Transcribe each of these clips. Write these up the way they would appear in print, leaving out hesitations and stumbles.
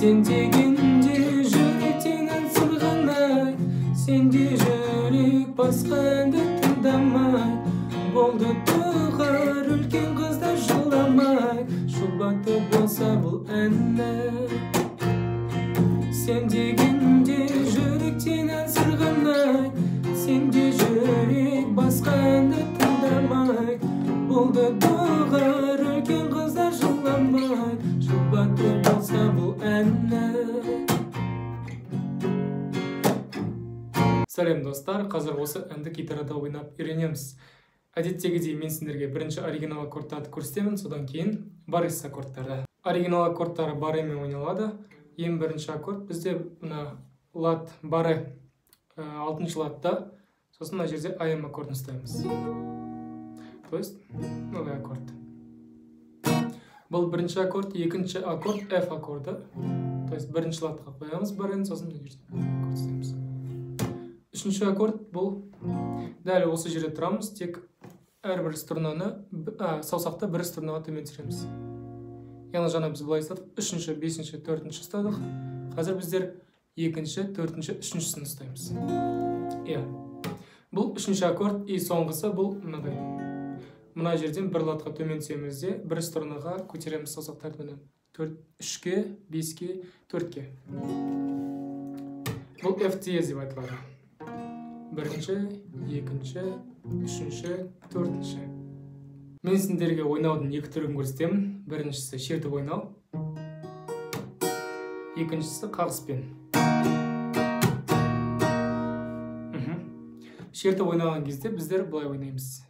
Сен дегенде жүректен сырғанай, сенде жүрек басқа әнді тыңдамай. Болды туғар үлкен қыздар жыламай, жұбату болса бұл әнні. Сен дегенде жүректен сырғанай, сенде жүрек басқа әнді тыңдамай. Болды туғар үлкен қыздар жыламай, жұбату болса бұл әнні. Сәлем достар, қазір осы әнді гитарада ойнап үйренеміз. Әдеттегідей мен сендерге бірінші оригинал аккордтарды көрсетемін, содан кейін баррис аккордтарды. Оригинал аккордтары барремен ойналады. Ең бірінші аккорд бізде мына лад барре 6-шы ладта, сосын мына жерде АМ аккордын ұстаймыз. То есть мынандай аккорд. Бұл бірінші аккорд, екінші аккорд F аккорды. То есть бірінші ладқа қоямыз баррені, сосын мына жерде аккорд ұстаймыз. Үшінші аккорд бұл дәл осы жерде тұрамыз, тек әрбір струнаны саусақты бір струнаға төмен түсіреміз. Яғни жаңа біз былай ұстадық, үшінші, бесінші, төртінші ұстадық. Қазір біздер екінші, төртінші, үшіншісін ұстаймыз. Бұл үшінші аккорд, и соңғысы бұл мынадай. Мына жерден бір латқа төмен түсеміз де, бір струнаға көтереміз саусақтарды. 3-ке, 5-ке, 4-ке. Бұл F диез деп айтылады. Бірінші, екінші, үшінші, төртінші. Мен сендерге ойнаудың екі түрін көрсетемін. Біріншісі шертіп ойнау, екіншісі қағыспен. Шертіп ойнаған кезде біздер былай ойнаймыз.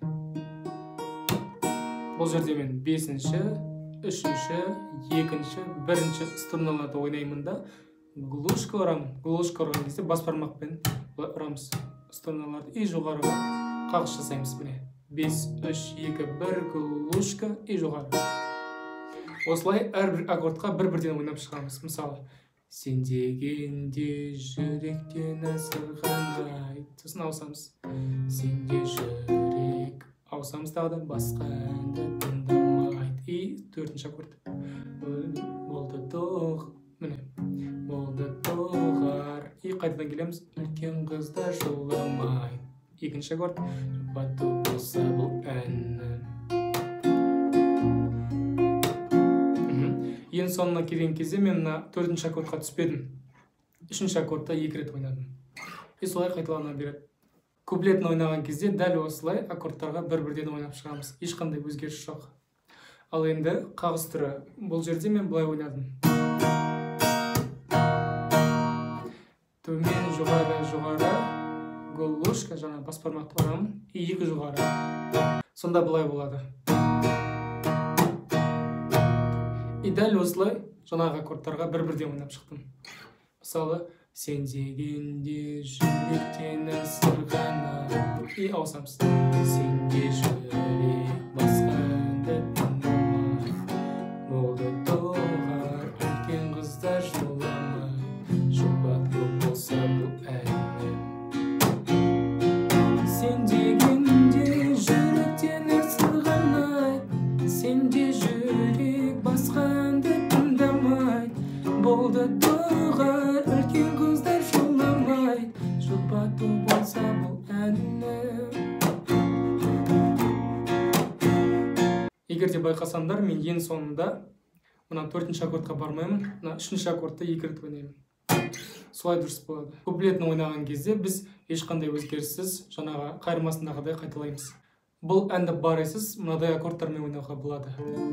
Бұл жерде мен бесінші, үшінші, екінші, бірінші струналарды ойнаймын да, глушка ұрамын. Глушка ұрған кезде бас бармақпен ұрамыз струналарды, и жоғарыға қағыс жасаймыз. Міне 5, 3, 2, 1 глушка и жоғары. Осылай әрбір аккордқа бір-бірден ойнап шығамыз. Мысалы, сен дегенде жүректен сырғанай, сосын ауысамыз. Сенде жүрек, ауысамыз тағы да басқа әнді тыңдамайды. И төртінші аккорд. Болды тоқ, міне, болды тоғар. И қайтадан келеміз, үлкен қыздар жыламай. Екінші аккорд, жұбату болса бұл әнні. Ең соңына келген кезде мен төртінші аккордқа түспедім. Үшінші аккордта 2 рет ойнадым. И солай қайталана береді. Куплетін ойнаған кезде дәл осылай аккордтарға бір-бірден ойнап шығамыз. Ешқандай өзгеріс жоқ. Ал енді қағыс түрі. Бұл жерде мен былай ойнадым. Төмен, жоғары, жоғары. Глушка, жаңа бас бармақты ұрамын, и 2 жоғары. Сонда былай болады. И дәл осылай жаңағы аккордтарға бір-бірден ойнап шықтым. Мысалы, сен дегенде жүректен сырғанай, и ауысамыз. Сенде жүрек басқа әнді тыңдамай, болды тоғар үлкен қыздар жыламай, жұбату болса бұл әнні. Сен дегенде жүректен сырғанай, сенде жүрек басқа әнді тыңдамай, болды туғар үлкен қыздар жыламай, жұбату болса бұл әнні. Егер де байқасаңдар, мен ең соңында мына 4-ші аккордқа бармаймын, мына 3-ші аккордты 2 рет ойнаймын. Солай дұрыс болады. Куплетін ойнаған кезде біз ешқандай өзгеріссіз жаңағы қайырмасындағыдай қайталаймыз. Бұл әнді баррисіз мынадай аккордтармен ойнауға болады.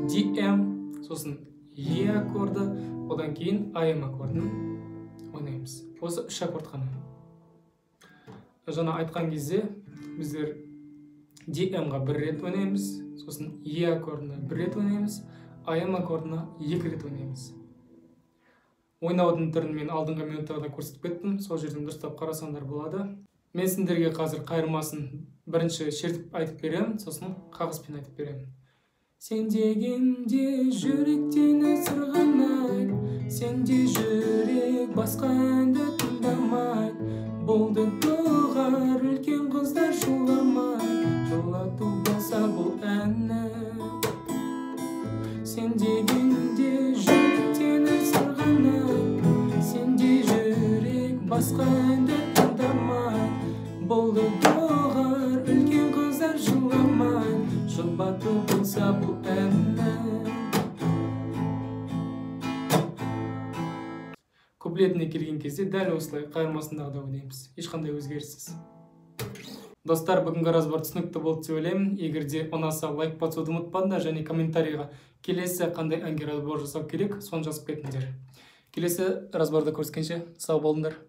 DM, сосын E аккорды, одан кейін AM аккордын ойнаймыз. Осы 3 аккорд қана. Жаңа айтқан кезде біздер DM-ға 1 рет ойнаймыз, сосын E аккордына 1 рет ойнаймыз, AM аккордына 2 рет ойнаймыз. Ойнаудың түрін мен алдыңғы минуттарда көрсетіп кеттім, сол жерден дұрыстап қарасаңдар болады. Мен сендерге қазір қайырмасын бірінші шертіп айтып беремін, сосын қағыспен айтып беремін. Сен дегенде жүректен сырғанай, сенде жүрек басқа әнді тыңдамай, болды туғар үлкен қыздар жыламай, жылату болса бұл әнні. Сен дегенде жүректен сырғанай, басқа әнді тыңдамай, болды доғар үлкен қыздар жыламай, жұбату болса бұл әнді. Куплетіне келген кезде дәл осылай қайырмасындағыда ойнаймыз, ешқандай өзгеріссіз. Достар, бүгінгі разбор түсінікті болды деп ойлаймын. Егер де ұнаса, лайк басуды ұмытпаңдар және комментарийға келесі қандай әнге разбор жасау керек, соны жазып кетіңдер. Келесі разборда көріскенше сау болыңдар.